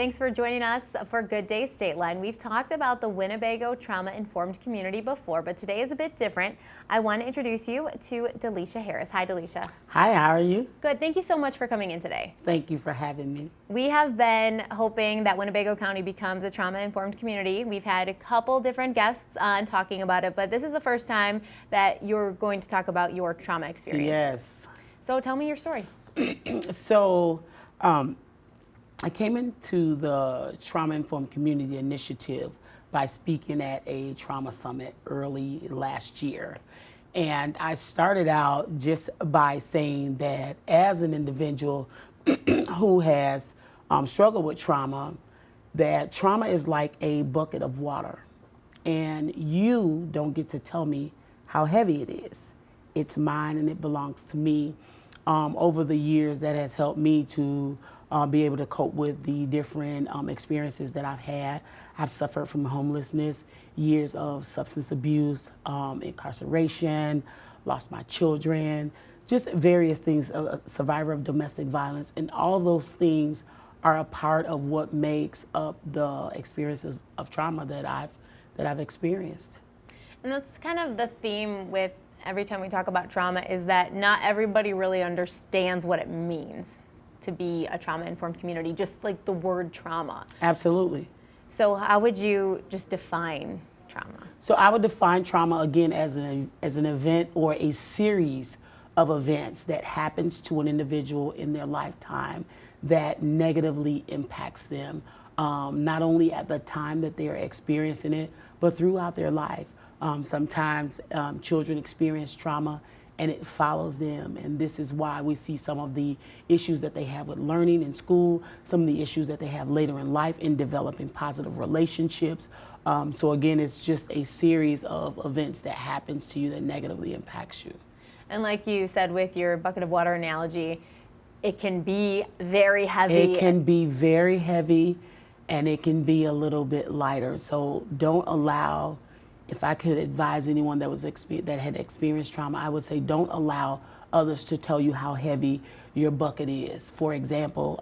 Thanks for joining us for Good Day State Line. We've talked about the Winnebago trauma-informed community before, but today is a bit different. I want to introduce you to Delicia Harris. Hi, Delicia. Hi, how are you? Good. Thank you so much for coming in today. Thank you for having me. We have been hoping that Winnebago County becomes a trauma-informed community. We've had a couple different guests on talking about it, but this is the first time that you're going to talk about your trauma experience. Yes. So tell me your story. I came into the Trauma-Informed Community Initiative by speaking at a trauma summit early last year. And I started out just by saying that as an individual who has struggled with trauma, that trauma is like a bucket of water. And you don't get to tell me how heavy it is. It's mine and it belongs to me. Over the years, that has helped me to be able to cope with the different experiences that I've had. I've suffered from homelessness, years of substance abuse, incarceration, lost my children, just various things, a survivor of domestic violence, and all those things are a part of what makes up the experiences of trauma that I've experienced. And that's kind of the theme with every time we talk about trauma, is that not everybody really understands what it means to be a trauma-informed community, just like the word trauma. Absolutely. So how would you just define trauma? So I would define trauma again as an event or a series of events that happens to an individual in their lifetime that negatively impacts them, not only at the time that they are experiencing it, but throughout their life. Sometimes children experience trauma and it follows them, and this is why we see some of the issues that they have with learning in school, some of the issues that they have later in life in developing positive relationships. So again, it's just a series of events that happens to you that negatively impacts you. And like you said with your bucket of water analogy, it can be very heavy. It can be very heavy and it can be a little bit lighter. So don't allow, if I could advise anyone that had experienced trauma, I would say don't allow others to tell you how heavy your bucket is. For example,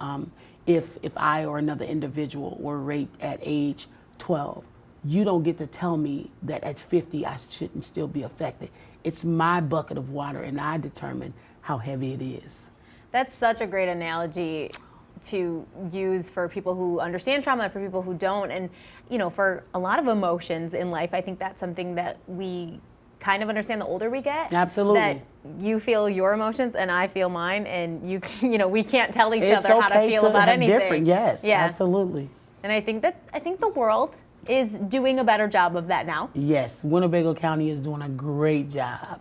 if I or another individual were raped at age 12, you don't get to tell me that at 50 I shouldn't still be affected. It's my bucket of water and I determine how heavy it is. That's such a great analogy to use for people who understand trauma and for people who don't. And you know, for a lot of emotions in life, I think that's something that we kind of understand the older we get. Absolutely. That you feel your emotions and I feel mine, and you know, we can't tell each other how to feel about anything. Different, yes, yeah. Absolutely. And I think the world is doing a better job of that now. Yes, Winnebago County is doing a great job.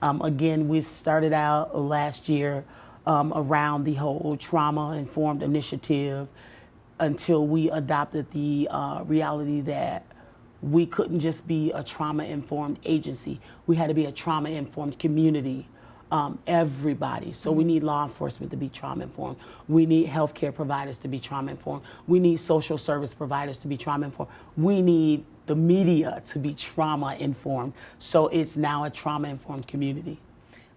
Again, we started out last year around the whole trauma-informed initiative until we adopted the reality that we couldn't just be a trauma-informed agency. We had to be a trauma-informed community, everybody. So we need law enforcement to be trauma-informed. We need healthcare providers to be trauma-informed. We need social service providers to be trauma-informed. We need the media to be trauma-informed. So it's now a trauma-informed community.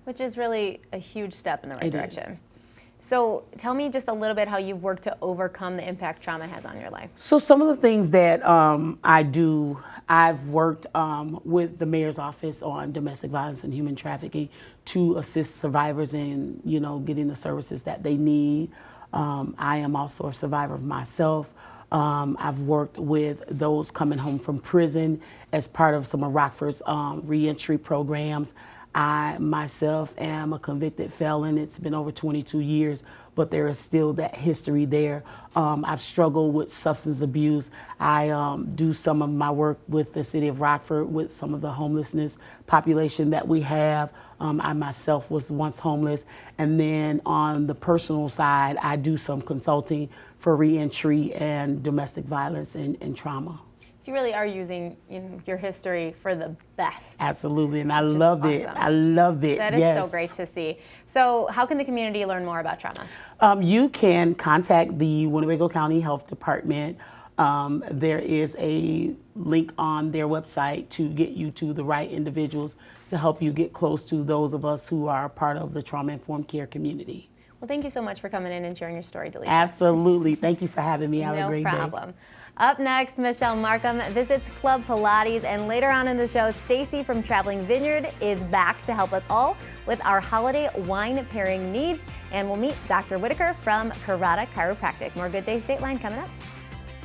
Which is really a huge step in the right direction. So tell me just a little bit how you've worked to overcome the impact trauma has on your life. So some of the things that I do, I've worked with the mayor's office on domestic violence and human trafficking to assist survivors in, you know, getting the services that they need. I am also a survivor myself. I've worked with those coming home from prison as part of some of Rockford's reentry programs. I myself am a convicted felon. It's been over 22 years, but there is still that history there. I've struggled with substance abuse. I do some of my work with the city of Rockford with some of the homelessness population that we have. I myself was once homeless. And then on the personal side, I do some consulting for reentry and domestic violence and trauma. So you really are using your history for the best. Absolutely, and I love it. I love it. That is so great to see. So how can the community learn more about trauma? You can contact the Winnebago County Health Department. There is a link on their website to get you to the right individuals to help you get close to those of us who are part of the trauma-informed care community. Well, thank you so much for coming in and sharing your story, Delicia. Absolutely. Thank you for having me. Have a great No day. problem. Up next, Michelle Markham visits Club Pilates, and later on in the show, Stacy from Traveling Vineyard is back to help us all with our holiday wine pairing needs, and we'll meet Dr. Whitaker from Karada Chiropractic. More Good Day Stateline coming up.